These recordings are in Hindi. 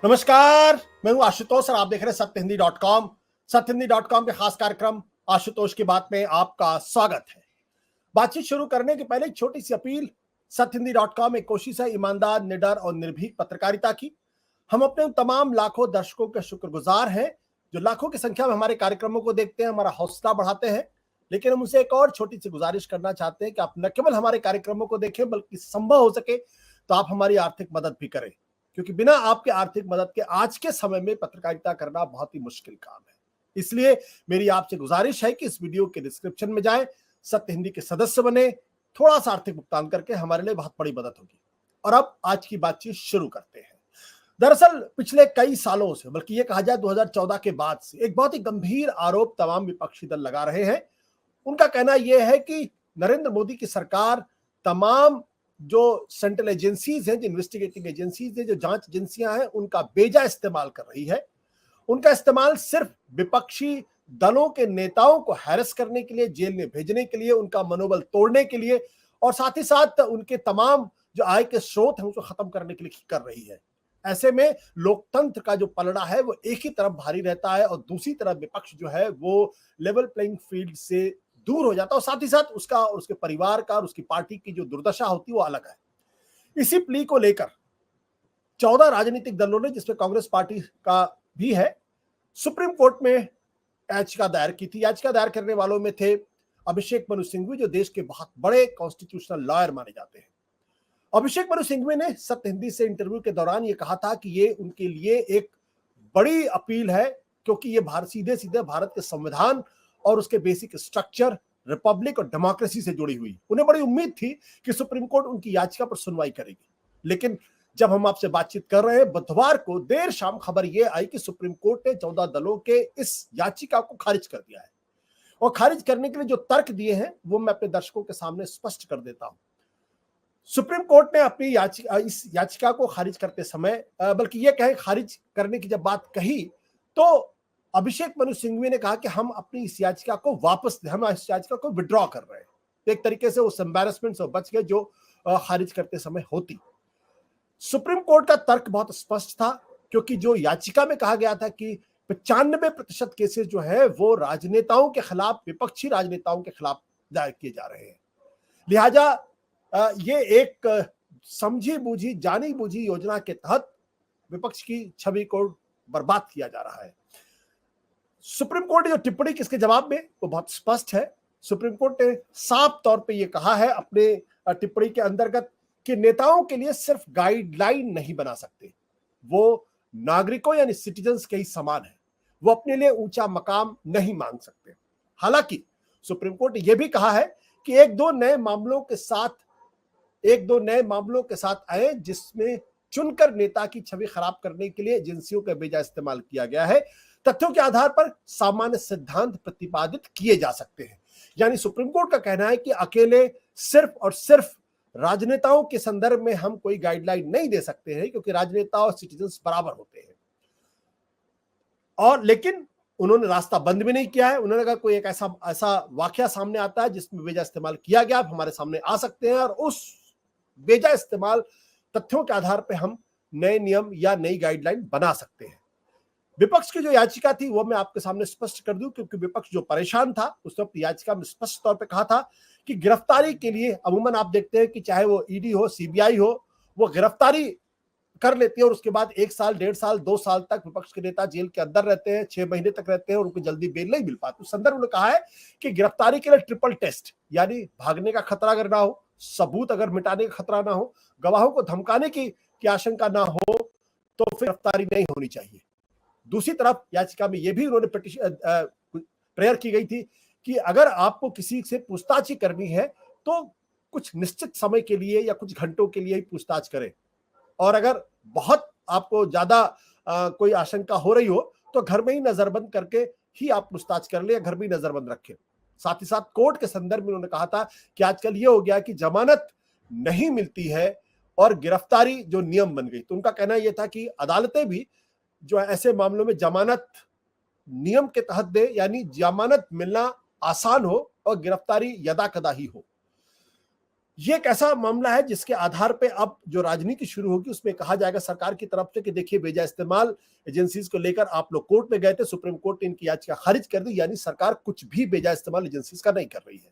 नमस्कार, मैं हूं आशुतोष और आप देख रहे हैं सत्यहिंदी.com। सत्यहिंदी.com के खास कार्यक्रम आशुतोष की बात में आपका स्वागत है। बातचीत शुरू करने के पहले एक छोटी सी अपील। सत्यहिंदी.com एक कोशिश है ईमानदार, निडर और निर्भीक पत्रकारिता की। हम अपने उन तमाम लाखों दर्शकों के शुक्रगुजार हैं जो लाखों की संख्या में हमारे कार्यक्रमों को देखते हैं, हमारा हौसला बढ़ाते हैं। लेकिन हम उनसे एक और छोटी सी गुजारिश करना चाहते हैं कि आप न केवल हमारे कार्यक्रमों को देखें बल्कि संभव हो सके तो आप हमारी आर्थिक मदद भी करें, क्योंकि बिना आपके आर्थिक मदद के आज के समय में पत्रकारिता करना बहुत ही मुश्किल काम है। इसलिए मेरी आपसे गुजारिश है कि इस वीडियो के डिस्क्रिप्शन में जाएं, सत्य हिंदी के सदस्य बने, थोड़ा सा आर्थिक भुगतान करके हमारे लिए बहुत बड़ी मदद होगी। और अब आज की बातचीत शुरू करते हैं। दरअसल पिछले कई सालों से, बल्कि ये कहा जाए 2014 के बाद से, एक बहुत ही गंभीर आरोप तमाम विपक्षी दल लगा रहे हैं। उनका कहना यह है कि नरेंद्र मोदी की सरकार तमाम जो सेंट्रल एजेंसीज हैं, जो इन्वेस्टिगेटिंग एजेंसीज हैं, जो जांच एजेंसियां हैं, उनका बेजा इस्तेमाल कर रही है। उनका इस्तेमाल सिर्फ विपक्षी दलों के नेताओं को हैरेस करने के लिए, जेल में भेजने के लिए, उनका मनोबल तोड़ने के लिए और साथ ही साथ उनके तमाम जो आय के स्रोत हैं उसको खत्म करने के लिए कर रही है। ऐसे में लोकतंत्र का जो पलड़ा है वो एक ही तरफ भारी रहता है और दूसरी तरफ विपक्ष जो है वो लेवल प्लेइंग फील्ड से दूर हो जाता है और साथ ही साथ उसका और उसके परिवार का और उसकी पार्टी की जो दुर्दशा होती है वो अलग है। इसी प्ली को लेकर 14 राजनीतिक दलों ने, जिसमें कांग्रेस पार्टी का भी है, सुप्रीम कोर्ट में याचिका दायर की थी। याचिका दायर करने वालों में थे अभिषेक मनु सिंघवी, जो देश के बहुत बड़े कॉन्स्टिट्यूशनल लॉयर माने जाते हैं। अभिषेक मनु सिंघवी ने सत्य हिंदी से इंटरव्यू के दौरान ये कहा था कि ये उनके लिए एक बड़ी अपील है, क्योंकि ये सीधे सीधे भारत के संविधान और उसके बेसिक स्ट्रक्चर, रिपब्लिक और डेमोक्रेसी से जुड़ी हुई। उन्हें बड़ी उम्मीद थी कि सुप्रीम कोर्ट उनकी याचिका पर सुनवाई करेगी। लेकिन जब हम आपसे बातचीत कर रहे हैं, बुधवार को देर शाम खबर यह आई कि सुप्रीम कोर्ट ने 14 दलों के इस याचिका को खारिज कर दिया है। और खारिज करने के लिए जो तर्क दिए हैं वो मैं अपने दर्शकों के सामने स्पष्ट कर देता हूं। सुप्रीम कोर्ट ने अपनी इस याचिका को खारिज करते समय, बल्कि यह कहे खारिज करने की जब बात कही, तो अभिषेक मनु सिंघवी ने कहा कि हम अपनी इस याचिका को हम इस याचिका को विड्रॉ कर रहे हैं। तो एक तरीके से उस एम्बैरेसमेंट से बच गए जो खारिज करते समय होती। सुप्रीम कोर्ट का तर्क बहुत स्पष्ट था, क्योंकि जो याचिका में कहा गया था कि 95% केसेस जो है वो राजनेताओं के खिलाफ, विपक्षी राजनेताओं के खिलाफ दायर किए जा रहे हैं। लिहाजा ये एक समझी बूझी, जानी बूझी योजना के तहत विपक्ष की छवि को बर्बाद किया जा रहा है। सुप्रीम कोर्ट ने जो टिप्पणी किसके जवाब में, वो बहुत स्पष्ट है। सुप्रीम कोर्ट ने साफ तौर पे ये कहा है अपने टिप्पणी के अंतर्गत कि नेताओं के लिए सिर्फ गाइडलाइन नहीं बना सकते, वो नागरिकों यानी सिटीजन्स के ही समान है। वो अपने लिए ऊंचा मकाम नहीं मांग सकते। हालांकि सुप्रीम कोर्ट ने यह भी कहा है कि एक दो नए मामलों के साथ आए जिसमें चुनकर नेता की छवि खराब करने के लिए एजेंसियों का बेजा इस्तेमाल किया गया है। तथ्यों के आधार पर सामान्य सिद्धांत प्रतिपादित किए जा सकते हैं। यानी सुप्रीम कोर्ट का कहना है कि अकेले सिर्फ और सिर्फ राजनेताओं के संदर्भ में हम कोई गाइडलाइन नहीं दे सकते हैं, क्योंकि राजनेता और सिटीजन्स बराबर होते हैं। और लेकिन उन्होंने रास्ता बंद भी नहीं किया है। उन्होंने कहा कोई एक ऐसा वाकया सामने आता है जिसमें बेजा इस्तेमाल किया गया, आप हमारे सामने आ सकते हैं और उस बेजा इस्तेमाल तथ्यों के आधार पर हम नए नियम या नई गाइडलाइन बना सकते हैं। विपक्ष की जो याचिका थी वो मैं आपके सामने स्पष्ट कर दूं, क्योंकि विपक्ष जो परेशान था उसने अपनी याचिका में स्पष्ट तौर पे कहा था कि गिरफ्तारी के लिए अमूमन आप देखते हैं कि चाहे वो ईडी हो, सीबीआई हो, वो गिरफ्तारी कर लेती है और उसके बाद 1 साल, 1.5 साल, 2 साल तक विपक्ष के नेता जेल के अंदर रहते हैं, 6 महीने तक रहते हैं और उनको जल्दी बेल नहीं मिल पाती। उस संदर्भ में कहा है कि गिरफ्तारी के लिए ट्रिपल टेस्ट, यानी भागने का खतरा अगर ना हो, सबूत अगर मिटाने का खतरा ना हो, गवाहों को धमकाने की आशंका ना हो, तो फिर गिरफ्तारी नहीं होनी चाहिए। दूसरी तरफ याचिका में यह भी उन्होंने प्रेयर की गई थी कि अगर आपको किसी से पूछताछ ही करनी है तो कुछ निश्चित समय के लिए या कुछ घंटों के लिए ही पूछताछ करें, और अगर बहुत आपको ज्यादा कोई आशंका हो रही हो तो घर में ही नजरबंद करके ही आप पूछताछ कर ले या घर में ही नजरबंद रखें। साथ ही साथ कोर्ट के संदर्भ में उन्होंने कहा था कि आजकल यह हो गया कि जमानत नहीं मिलती है और गिरफ्तारी जो नियम बन गई। तो उनका कहना यह था कि अदालतें भी जो ऐसे मामलों में जमानत नियम के तहत दे, यानी जमानत मिलना आसान हो और गिरफ्तारी यदा कदा ही हो। ये एक ऐसा मामला है जिसके आधार पे अब जो राजनीति शुरू होगी उसमें कहा जाएगा सरकार की तरफ से कि देखिए बेजा इस्तेमाल एजेंसीज को लेकर आप लोग कोर्ट में गए थे, सुप्रीम कोर्ट ने इनकी याचिका खारिज कर दी, यानी सरकार कुछ भी बेजा इस्तेमाल एजेंसीज का नहीं कर रही है।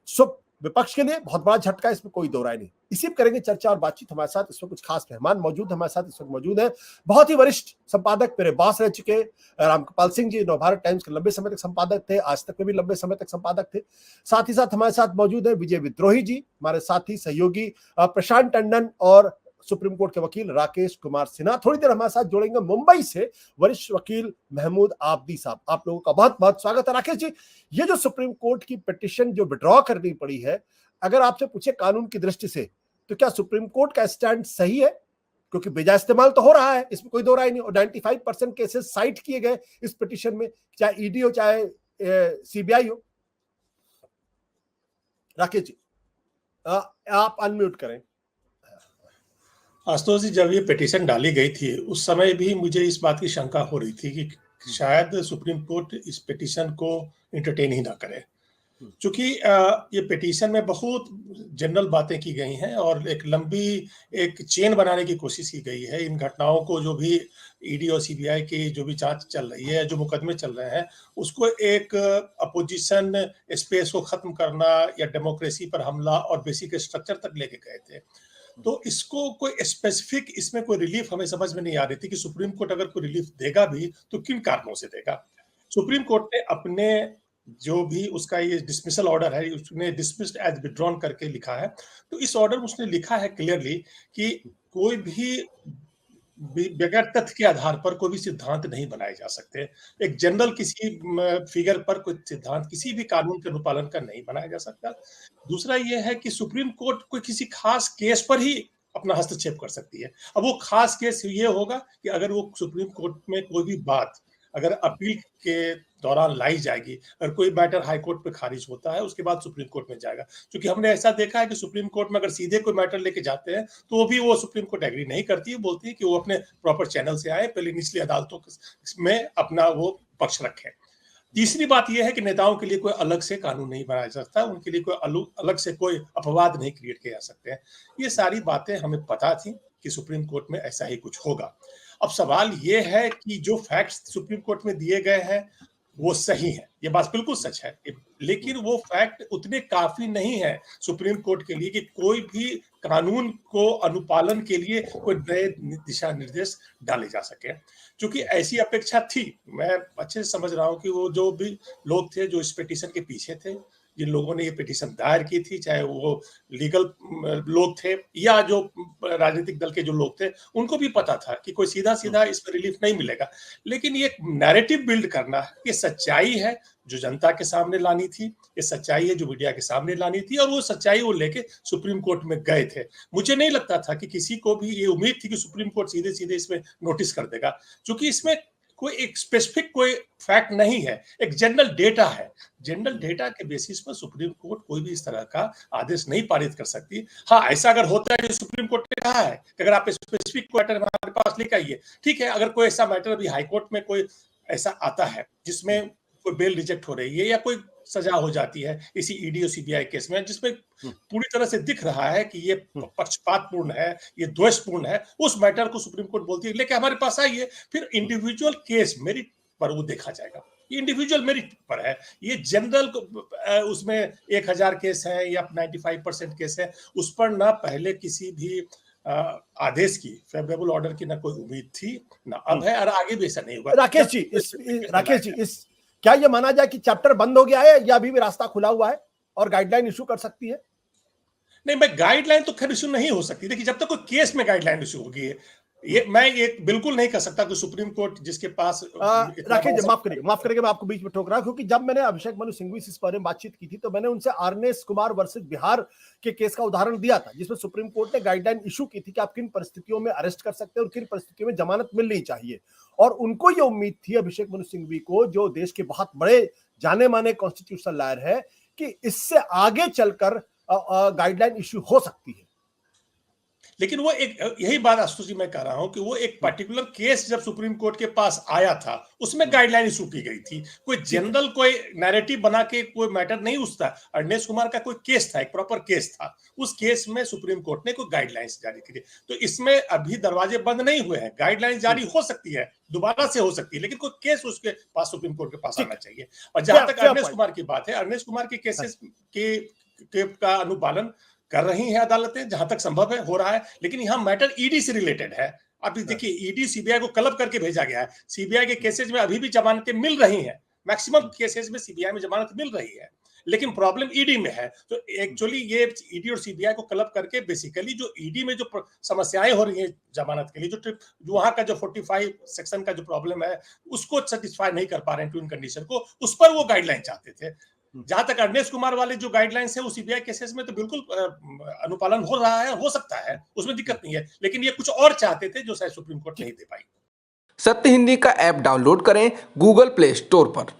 सो विपक्ष के लिए बहुत बड़ा झटका, इसमें कोई दो राय नहीं। इसी पर करेंगे चर्चा और बातचीत। हमारे साथ इसमें कुछ खास मेहमान मौजूद हमारे साथ इस वक्त मौजूद है। बहुत ही वरिष्ठ संपादक, मेरे बॉस रह चुके रामकृपाल सिंह जी, नवभारत टाइम्स के लंबे समय तक संपादक थे, आज तक में भी लंबे समय तक संपादक थे। साथ ही साथ हमारे साथ मौजूद है विजय विद्रोही जी, हमारे साथी सहयोगी प्रशांत टंडन और सुप्रीम कोर्ट के वकील राकेश कुमार सिन्हा। थोड़ी देर हमारे साथ जोड़ेंगे मुंबई से वरिष्ठ वकील महमूद आबदी साहब। आप लोगों का बहुत बहुत स्वागत है। राकेश जी, ये जो सुप्रीम कोर्ट की पिटीशन जो विड्रॉ करनी पड़ी है, अगर आपसे पूछे कानून की दृष्टि से, तो क्या सुप्रीम कोर्ट का स्टैंड सही है? क्योंकि बेजा इस्तेमाल तो हो रहा है, इसमें कोई दो राय नहीं, और 95% केसेस साइट किए गए इस पिटीशन में, चाहे ईडी हो चाहे सीबीआई हो। राकेश जी, आप अनम्यूट करें। आशुतोष जी, जब ये पिटीशन डाली गई थी उस समय भी मुझे इस बात की शंका हो रही थी कि शायद सुप्रीम कोर्ट इस पिटीशन को इंटरटेन ही ना करे, क्योंकि ये पिटीशन में बहुत जनरल बातें की गई हैं और एक लंबी एक चेन बनाने की कोशिश की गई है। इन घटनाओं को, जो भी ईडी और सीबीआई की जो भी जांच चल रही है, जो मुकदमे चल रहे हैं, उसको एक अपोजिशन स्पेस को खत्म करना या डेमोक्रेसी पर हमला और बेसिक स्ट्रक्चर तक लेके गए थे। तो इसको कोई स्पेसिफिक, इसमें कोई रिलीफ हमें समझ में नहीं आ रही थी कि सुप्रीम कोर्ट अगर कोई रिलीफ देगा भी तो किन कारणों से देगा। सुप्रीम कोर्ट ने अपने जो भी उसका ये डिसमिसल ऑर्डर है, उसने डिसमिस्ड एज विड्रॉन करके लिखा है। तो इस ऑर्डर में उसने लिखा है क्लियरली कि कोई भी बगैर तथ्य के आधार पर कोई भी सिद्धांत नहीं बनाए जा सकते। एक जनरल किसी फिगर पर कोई सिद्धांत किसी भी कानून के अनुपालन का नहीं बनाया जा सकता। दूसरा ये है कि सुप्रीम कोर्ट कोई किसी खास केस पर ही अपना हस्तक्षेप कर सकती है। अब वो खास केस ये होगा कि अगर वो सुप्रीम कोर्ट में कोई भी बात अगर अपील के दौरान लाई जाएगी, अगर कोई मैटर हाई कोर्ट पे खारिज होता है उसके बाद सुप्रीम कोर्ट में जाएगा। क्योंकि हमने ऐसा देखा है कि सुप्रीम कोर्ट में अगर सीधे कोई मैटर लेके जाते हैं तो वो भी वो सुप्रीम कोर्ट एग्री नहीं करती है, बोलती है कि वो अपने प्रॉपर चैनल से आए, पहले निचली अदालतों में अपना वो पक्ष रखें। तीसरी बात यह है कि नेताओं के लिए कोई अलग से कानून नहीं बनाया जा सकता, उनके लिए कोई अलग से कोई अपवाद नहीं क्रिएट किए जा सकते हैं। ये सारी बातें हमें पता थी कि सुप्रीम कोर्ट में ऐसा ही कुछ होगा। अब सवाल ये है कि जो फैक्ट्स सुप्रीम कोर्ट में दिए गए हैं वो सही है, ये बात बिल्कुल सच है, लेकिन वो फैक्ट उतने काफी नहीं है सुप्रीम कोर्ट के लिए कि कोई भी कानून को अनुपालन के लिए कोई नए दिशा निर्देश डाले जा सके। क्योंकि ऐसी अपेक्षा थी, मैं अच्छे से समझ रहा हूं कि वो जो भी लोग थे जो इस पिटीशन के पीछे थे, जिन लोगों ने ये पिटीशन दायर की थी, चाहे वो लीगल लोग थे या जो राजनीतिक दल के जो लोग थे, उनको भी पता था कि कोई सीधा सीधा इसमें रिलीफ नहीं मिलेगा। लेकिन ये नैरेटिव बिल्ड करना है, ये सच्चाई है जो जनता के सामने लानी थी, ये सच्चाई है जो मीडिया के सामने लानी थी, और वो सच्चाई वो लेके सुप्रीम कोर्ट में गए थे। मुझे नहीं लगता था कि किसी को भी ये उम्मीद थी कि सुप्रीम कोर्ट सीधे सीधे इसमें नोटिस कर देगा, क्योंकि इसमें कोई एक स्पेसिफिक कोई फैक्ट नहीं है, एक जनरल डेटा है। जनरल डेटा के बेसिस पर सुप्रीम कोर्ट कोई भी इस तरह का आदेश नहीं पारित कर सकती। हाँ, ऐसा अगर होता है, सुप्रीम कोर्ट ने कहा है कि अगर आप स्पेसिफिक मैटर हमारे पास लेकर आइए, ठीक है। अगर कोई ऐसा मैटर अभी हाईकोर्ट में कोई ऐसा आता है जिसमें कोई बेल रिजेक्ट हो रही है या कोई सजा हो जाती है इसी ईडी और सीबीआई केस में, जिसमें पूरी तरह से दिख रहा है कि ये पक्षपातपूर्ण है, ये द्वेषपूर्ण है, उस मैटर को सुप्रीम कोर्ट बोलती है लेकिन हमारे पास आइए, फिर इंडिविजुअल केस मेरिट पर वो देखा जाएगा। ये इंडिविजुअल मेरिट पर है, ये जनरल उसमें 1000 केस है या 95% केस है, उस पर ना पहले किसी भी आदेश की, फेवरेबल ऑर्डर की ना कोई उम्मीद थी, ना अब है, और आगे भी ऐसा नहीं होगा। राकेश जी, इस क्या ये माना जाए कि चैप्टर बंद हो गया है या अभी भी रास्ता खुला हुआ है और गाइडलाइन इशू कर सकती है? नहीं, मैं गाइडलाइन तो खैर इशू नहीं हो सकती। देखिए, जब तक कोई केस में गाइडलाइन इशू होगी, ये मैं ये बिल्कुल नहीं कर सकता कि सुप्रीम कोर्ट जिसके पास राकेश, माफ करेंगे मैं आपको बीच में टोक रहा हूं, क्योंकि जब मैंने अभिषेक मनु सिंघवी से इस बारे में बातचीत की थी तो मैंने उनसे आरनेस कुमार वर्सेस बिहार के केस का उदाहरण दिया था, जिसमें सुप्रीम कोर्ट ने गाइडलाइन इशू की थी कि आप किन परिस्थितियों में अरेस्ट कर सकते हैं और किन परिस्थितियों में जमानत मिलनी चाहिए। और उनको ये उम्मीद थी, अभिषेक मनु सिंघवी को, जो देश के बहुत बड़े जाने माने कॉन्स्टिट्यूशनल लॉयर है, कि इससे आगे चलकर गाइडलाइन इशू हो सकती है। लेकिन वो एक यही बात आशुतोष जी मैं कह रहा हूं कि वो एक पर्टिकुलर केस जब सुप्रीम कोर्ट के पास आया था उसमें गाइडलाइन इशू की गई थी। कोई जनरल कोई नैरेटिव बना के कोई मैटर नहीं उठता। अरनेस्ट कुमार का कोई केस था, एक प्रॉपर केस था, उस केस में सुप्रीम कोर्ट ने कोई गाइडलाइंस जारी की। तो इसमें अभी दरवाजे बंद नहीं हुए हैं, गाइडलाइंस जारी हो सकती है, दोबारा से हो सकती है, लेकिन कोई केस उसके पास सुप्रीम कोर्ट के पास आना चाहिए। और जहां तक अरनेस्ट कुमार की बात है, अरनेस्ट कुमार के केसेस के का अनुपालन कर रही हैं अदालतें, जहां तक संभव है हो रहा है, लेकिन यहां मैटर ईडी से रिलेटेड है। आप देखिए, ईडी सीबीआई को क्लब करके भेजा गया है। सीबीआई के केसेस में अभी भी जमानतें मिल रही हैं, मैक्सिमम केसेस में सीबीआई में जमानत मिल रही है, लेकिन प्रॉब्लम ईडी में है। तो एक्चुअली ये ईडी और सीबीआई को क्लब करके बेसिकली जो ईडी में जो समस्याएं हो रही हैं जमानत के लिए, जो वहां का जो 45 सेक्शन का जो प्रॉब्लम है उसको सेटिस्फाई नहीं कर पा रहे हैं ट्विन कंडीशन को, उस पर वो गाइडलाइन चाहते थे। जहां तक अरनेस्ट कुमार वाले जो गाइडलाइंस है वो सीबीआई केसेस में तो बिल्कुल अनुपालन हो रहा है, हो सकता है, उसमें दिक्कत नहीं है, लेकिन ये कुछ और चाहते थे जो शायद सुप्रीम कोर्ट नहीं दे पाई। सत्य हिंदी का ऐप डाउनलोड करें गूगल प्ले स्टोर पर।